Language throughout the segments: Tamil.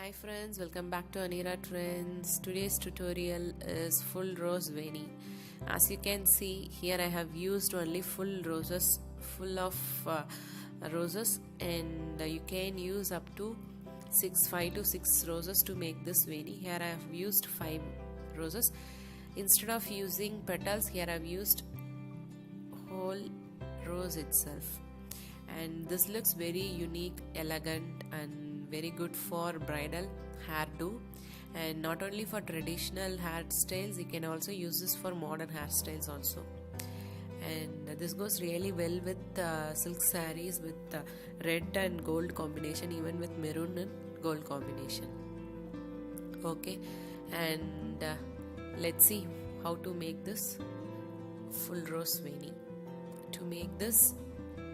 Hi friends, welcome back to Anira Trendz. Today's tutorial is full rose veni. As you can see here, I have used only full roses, full of roses, and you can use up to 5 to 6 roses to make this veni. Here I have used 5 roses. Instead of using petals, here I have used whole rose itself, and this looks very unique, elegant, and very good for bridal hairdo, and not only for traditional hairstyles, you can also use this for modern hairstyles also. And this goes really well with silk sarees with red and gold combination, even with maroon and gold combination. Okay, and let's see how to make this full rose veni. To make this,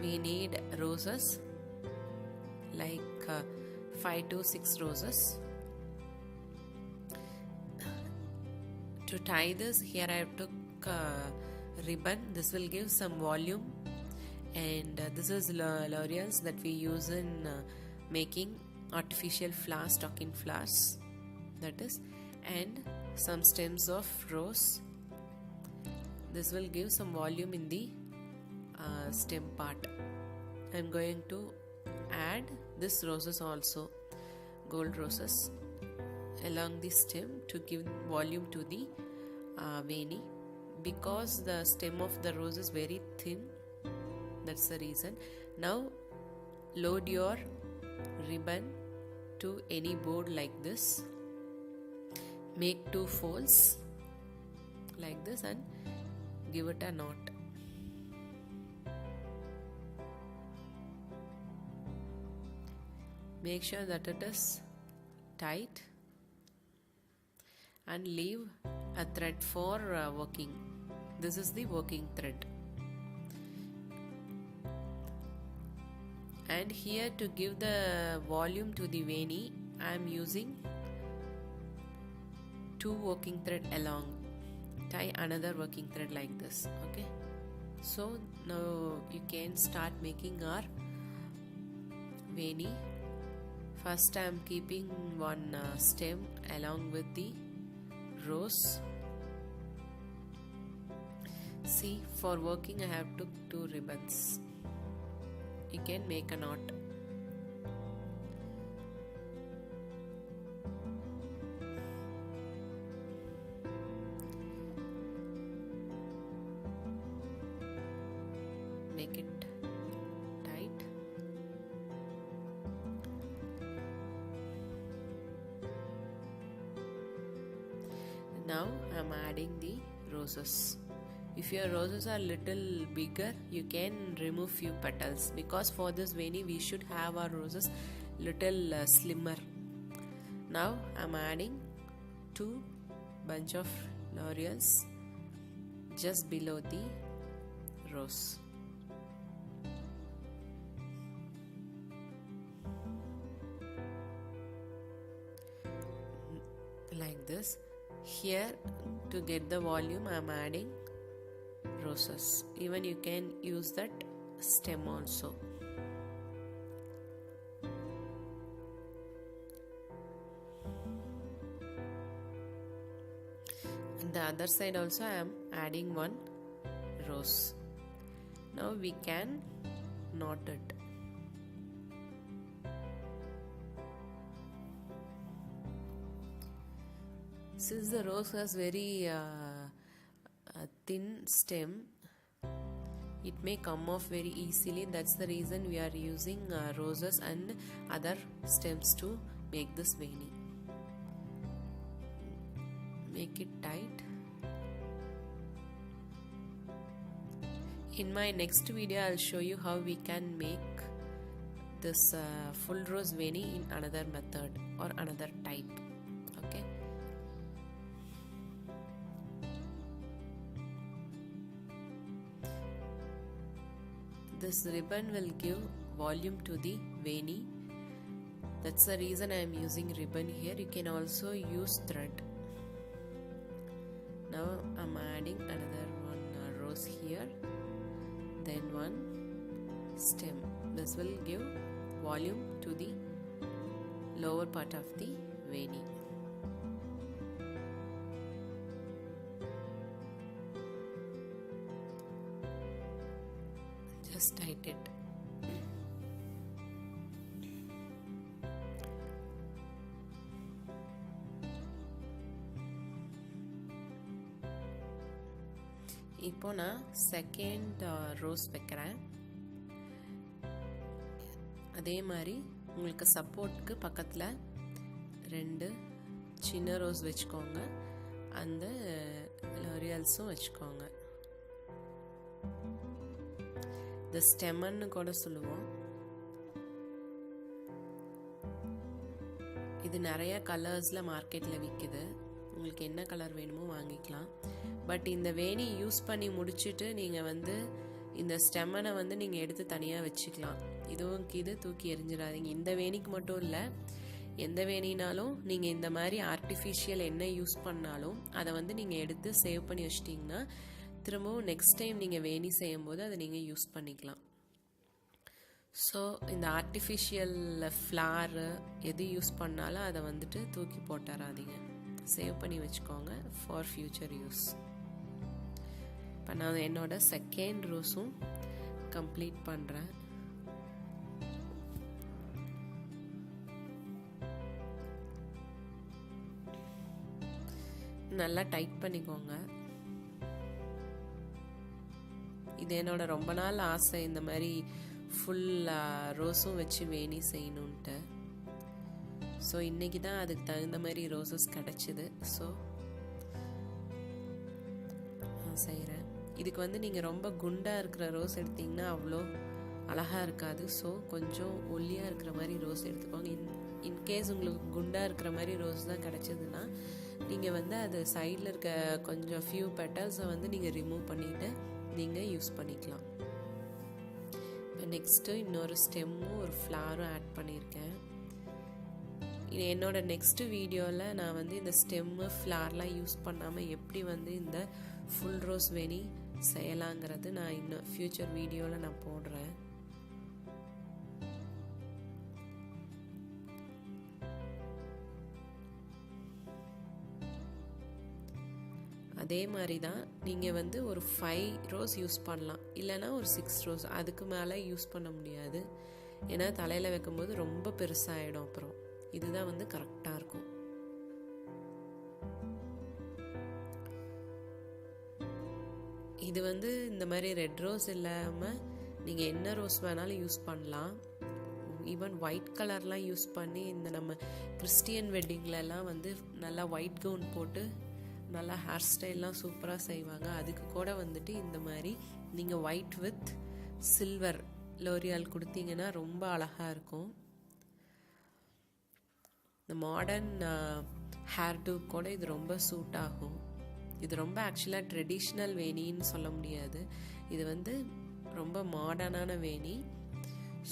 we need roses like 5 to 6 roses. To tie this, here I took ribbon. This will give some volume, and this is L'Oreal's that we use in making artificial flowers, stocking flowers, that is, and some stems of rose. This will give some volume in the stem part. I am going to add this roses also, gold roses, along the stem to give volume to the veni, because the stem of the rose is very thin. That's the reason. Now load your ribbon to any board like this. Make 2 folds like this and give it a knot. Make sure that it is tight and leave a thread for working. This is the working thread. And here, to give the volume to the veni, I am using 2 working thread along. Tie another working thread like this. Okay, so now you can start making our veni. First I am keeping one stem along with the rose. See, for working I have took 2 ribbons. You can make a knot. Make it tight. Now I am adding the roses. If your roses are little bigger, you can remove few petals, because for this veni we should have our roses little slimmer. Now I am adding 2 bunch of L'Oreal's just below the rose. Like this. Here, to get the volume, I am adding roses. Even you can use that stem also. And the other side also I am adding 1 rose. Now we can knot it. Since the rose has very thin stem, it may come off very easily. That's the reason we are using roses and other stems to make this veni. Make it tight. In my next video, I'll show you how we can make this full rose veni in another method or another type. Okay. This ribbon will give volume to the veni. That's the reason I am using ribbon here. You can also use thread. Now I am adding another 1 rose here, then 1 stem. This will give volume to the lower part of the veni. Just tight it. இப்போ நான் செகண்ட் ரோஸ் வைக்கிறேன். அதே மாதிரி உங்களுக்கு சப்போர்ட்டுக்கு பக்கத்தில் 2 சின்ன ரோஸ் வச்சுக்கோங்க, அந்த லோரியல்ஸும் வச்சுக்கோங்க. இந்த ஸ்டெமன்னு கூட சொல்லுவோம். இது நிறைய கலர்ஸில் மார்க்கெட்டில் விற்குது. உங்களுக்கு என்ன கலர் வேணுமோ வாங்கிக்கலாம். பட் இந்த வேணி யூஸ் பண்ணி முடிச்சுட்டு நீங்கள் வந்து இந்த ஸ்டெம்மனை வந்து நீங்கள் எடுத்து தனியாக வச்சுக்கலாம். இதுவும் இது தூக்கி எறிஞ்சிடாதீங்க. இந்த வேணிக்கு மட்டும் இல்லை, எந்த வேணினாலும் நீங்கள் இந்த மாதிரி ஆர்டிஃபிஷியல் என்ன யூஸ் பண்ணாலும் அதை வந்து நீங்கள் எடுத்து சேவ் பண்ணி வச்சிட்டிங்கன்னா திரும்பவும் நெக்ஸ்ட் டைம் நீங்கள் வேணி செய்யும்போது அதை நீங்கள் யூஸ் பண்ணிக்கலாம். ஸோ இந்த ஆர்டிஃபிஷியல் ஃப்ளாரு எது யூஸ் பண்ணாலும் அதை வந்துட்டு தூக்கி போட்டுறாதீங்க, சேவ் பண்ணி வச்சுக்கோங்க ஃபார் ஃபியூச்சர் யூஸ். இப்போ நான் என்னோட செகண்ட் ரோஸும் கம்ப்ளீட் பண்ணுறேன். நல்லா டைட் பண்ணிக்கோங்க. இது என்னோட ரொம்ப நாள் ஆசை, இந்த மாதிரி ஃபுல் ரோஸும் வச்சு வேணி செய்யணுன்ட்டு. ஸோ இன்றைக்கி தான் அதுக்கு தகுந்த மாதிரி ரோசஸ் கிடச்சிது. ஸோ நான் செய்கிறேன். இதுக்கு வந்து நீங்கள் ரொம்ப குண்டாக இருக்கிற ரோஸ் எடுத்திங்கன்னா அவ்வளோ அழகாக இருக்காது. ஸோ கொஞ்சம் ஒல்லியாக இருக்கிற மாதிரி ரோஸ் எடுத்துக்கோங்க. இன்கேஸ் உங்களுக்கு குண்டாக இருக்கிற மாதிரி ரோஸ் தான் கிடச்சிதுன்னா நீங்கள் வந்து அது சைடில் இருக்க கொஞ்சம் ஃபியூ பெட்டல்ஸை வந்து நீங்கள் ரிமூவ் பண்ணிவிட்டு நீங்கள் யூஸ் பண்ணிக்கலாம். இப்போ நெக்ஸ்ட்டு இன்னொரு ஸ்டெம்மும் ஒரு ஃப்ளாரும் ஆட் பண்ணியிருக்கேன். என்னோட நெக்ஸ்ட் வீடியோவில் நான் வந்து இந்த ஸ்டெம்மு ஃப்ளார்லாம் யூஸ் பண்ணாமல் எப்படி வந்து இந்த ஃபுல் ரோஸ் வேணி செய்யலாங்கிறது நான் இன்னும் ஃப்யூச்சர் வீடியோவில் நான் போடுறேன். அதே மாதிரி தான் நீங்கள் வந்து ஒரு 5 ரோஸ் யூஸ் பண்ணலாம், இல்லைனா ஒரு 6 ரோஸ். அதுக்கு மேலே யூஸ் பண்ண முடியாது, ஏன்னா தலையில் வைக்கும்போது ரொம்ப பெருசாகிடும். அப்புறம் இதுதான் வந்து கரெக்டாக இருக்கும். இது வந்து இந்த மாதிரி ரெட் ரோஸ் இல்லாமல் நீங்கள் என்ன ரோஸ் வேணாலும் யூஸ் பண்ணலாம். ஈவன் ஒயிட் கலர்லாம் யூஸ் பண்ணி இந்த நம்ம கிறிஸ்டியன் வெட்டிங்லலாம் வந்து நல்லா ஒயிட் கவுன் போட்டு நல்லா ஹேர் ஸ்டைல்லாம் சூப்பராக செய்வாங்க. அதுக்கு கூட வந்துட்டு இந்த மாதிரி நீங்கள் ஒயிட் வித் சில்வர் லோரியால் கொடுத்தீங்கன்னா ரொம்ப அழகாக இருக்கும். இந்த மாடர்ன் ஹேர் டூ கூட இது ரொம்ப சூட் ஆகும். இது ரொம்ப ஆக்சுவலாக ட்ரெடிஷ்னல் வேணின்னு சொல்ல முடியாது, இது வந்து ரொம்ப மாடர்னான வேணி.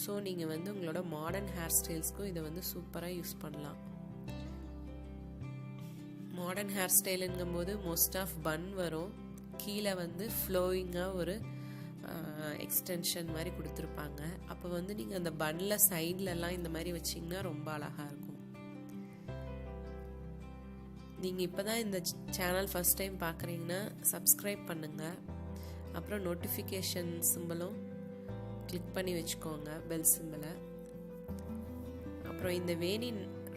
ஸோ நீங்கள் வந்து உங்களோட மாடர்ன் ஹேர் ஸ்டைல்ஸ்க்கும் இதை வந்து சூப்பராக யூஸ் பண்ணலாம். மாடர்ன் ஹேர் ஸ்டைலுங்கும் போது மோஸ்ட் ஆஃப் பன் வரும், கீழே வந்து ஃப்ளோயிங்காக ஒரு எக்ஸ்டென்ஷன் மாதிரி கொடுத்துருப்பாங்க. அப்போ வந்து நீங்கள் அந்த பன்னில் சைட்லலாம் இந்த மாதிரி வச்சிங்கன்னா ரொம்ப அழகாக இருக்கும். நீங்கள் இப்போ தான் இந்த சேனல் ஃபஸ்ட் டைம் பார்க்குறீங்கன்னா சப்ஸ்கிரைப் பண்ணுங்கள், அப்புறம் நோட்டிஃபிகேஷன் சிம்பிளும் கிளிக் பண்ணி வச்சுக்கோங்க, பெல் சிம்பிளை. அப்புறம் இந்த வேணி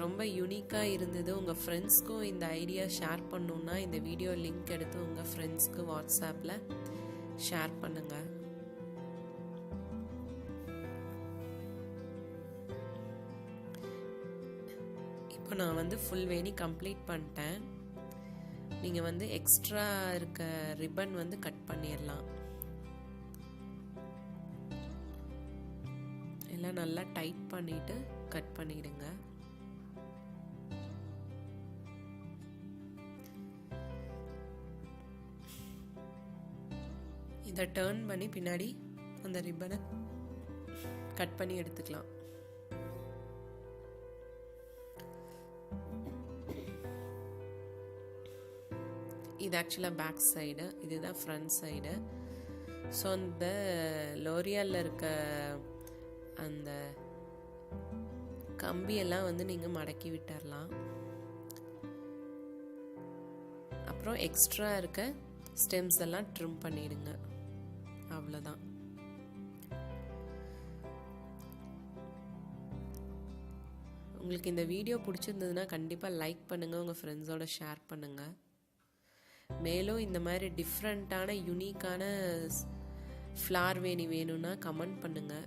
ரொம்ப யூனிக்காக இருந்தது. உங்கள் ஃப்ரெண்ட்ஸ்க்கும் இந்த ஐடியா ஷேர் பண்ணணுன்னா இந்த வீடியோ லிங்க் எடுத்து உங்கள் ஃப்ரெண்ட்ஸ்க்கு வாட்ஸ்அப்பில் ஷேர் பண்ணுங்கள். இப்போ நான் வந்து ஃபுல் வேணி கம்ப்ளீட் பண்ணிட்டேன். நீங்கள் வந்து எக்ஸ்ட்ரா இருக்க ரிப்பன் வந்து கட் பண்ணிடலாம். எல்லாம் நல்லா டைட் பண்ணிட்டு கட் பண்ணிடுங்க. இதை டர்ன் பண்ணி பின்னாடி அந்த ரிப்பனை கட் பண்ணி எடுத்துக்கலாம். இது ஆக்சுவலாக பேக் சைடு, இதுதான் ஃப்ரண்ட் சைடு. ஸோ அந்த லோரியாலில் இருக்க அந்த கம்பியெல்லாம் வந்து நீங்கள் மடக்கி விட்டுறலாம். அப்புறம் எக்ஸ்ட்ரா இருக்க ஸ்டெம்ஸ் எல்லாம் ட்ரிம் பண்ணிடுங்க. அவ்வளோதான். உங்களுக்கு இந்த வீடியோ பிடிச்சிருந்ததுன்னா கண்டிப்பாக லைக் பண்ணுங்கள், உங்கள் ஃப்ரெண்ட்ஸோட ஷேர் பண்ணுங்கள். மேலும் இந்த மாதிரி டிஃப்ரெண்ட்டான யூனிக்கான ஃப்ளார் வேணி வேணும்னா கமெண்ட் பண்ணுங்கள்.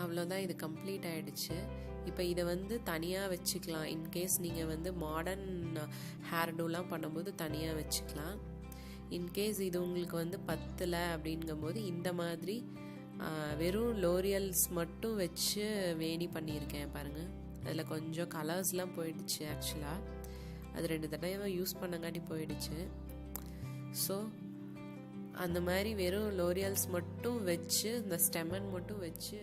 அவ்வளோதான், இது கம்ப்ளீட் ஆகிடுச்சு. இப்போ இதை வந்து தனியாக வச்சுக்கலாம். இன்கேஸ் நீங்கள் வந்து மாடர்ன் ஹேர்டூலாம் பண்ணும்போது தனியாக வச்சுக்கலாம். இன்கேஸ் இது உங்களுக்கு வந்து பத்தலை அப்படிங்கும்போது இந்த மாதிரி வெறும் லோரியல்ஸ் மட்டும் வச்சு வேணி பண்ணியிருக்கேன் பாருங்கள். அதில் கொஞ்சம் கலர்ஸ்லாம் போயிடுச்சு. ஆக்சுவலாக அது 2 தடவை யூஸ் பண்ணங்காட்டி போயிடுச்சு. ஸோ அந்த மாதிரி வெறும் லோரியல்ஸ் மட்டும் வச்சு இந்த ஸ்டெமன் மட்டும் வச்சு